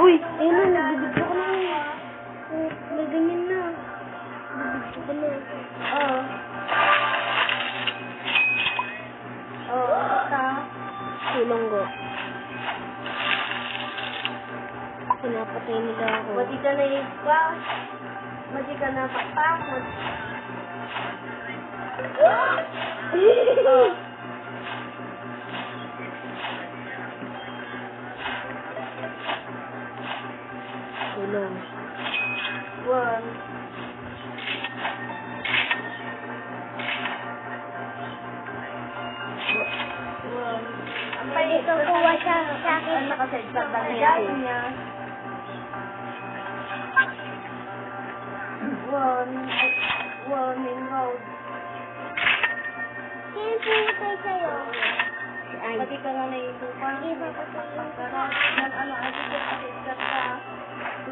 Uy, ayun na, nagbibigyo ko na. May ganyan na. Nagbibigyo ko na. Oo. Oo, basta. Silonggo. Pinapatay nila ako. Mati ka na ipa. Mati ka na papak. Oh. Tulong. 1. Ang palit Ito kuha siya sa akin. ang nakasedpat na Ayan. niya. niya. 1 main road. Sino pumatay sa'yo? Si Ay. Pati ka na naitupan. Iba pa sa Pagkara, ano, ay sige, nakasedpat ka.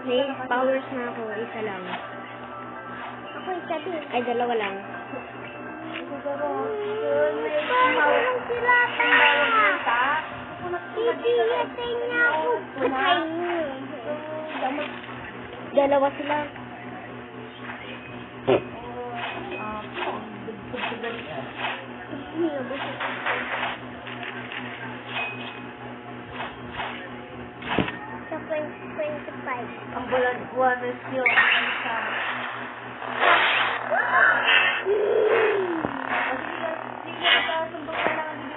May powers na ako. Isa lang. Ako isa din. Ay, dalawa lang. Siguro, Parang sila ta. Titiyatay niya ako. Patay niyo. Dalawa sila. Sa 25. ang bulan buwan is yun. Isa.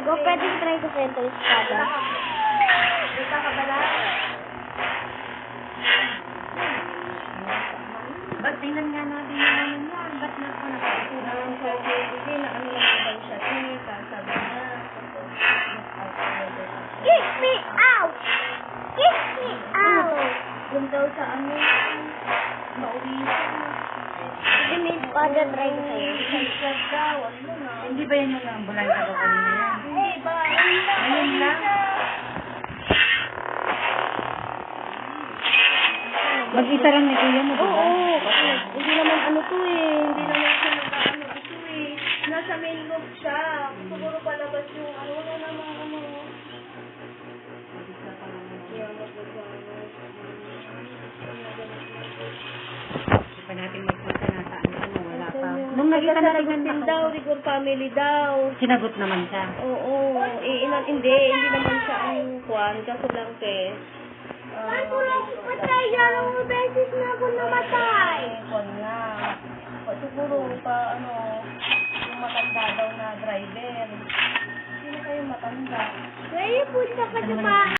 Go, pwede try ko sa ito, espada. Ika ka pala? Ba't tingnan nga natin yung ano yan? Ba't na ako nakakasuna lang sa hindi na ano lang daw siya? Sabi na. Kick me out! Kick me out! Doon daw sa ano, mauwi siya. Hindi may espada, try ko sa'yo. Sa daw, ano na. Hindi ba yan yung ambulansya ko kanina yan? Hindi ba? Ayun lang. Mag-isa lang ni Kuya mo, diba? Oo, kasi hindi naman ano to eh. Hindi naman siya nag-ano ito eh. Nasa main room siya. Siguro palabas yung ano, wala naman ano. Hindi pa natin magpunta na sa ano, wala pa. Nung Nakita nakita na natin din daw, Rigor family daw. sinagot naman siya. Oo, hindi naman siya ang kwan. Kaso lang ke. Ay, kulang patay. Dalawang beses na ako namatay. Kwan nga. O siguro pa ano, yung matanda daw na driver. Sino kayo matanda? Kaya punta ka sa bahay.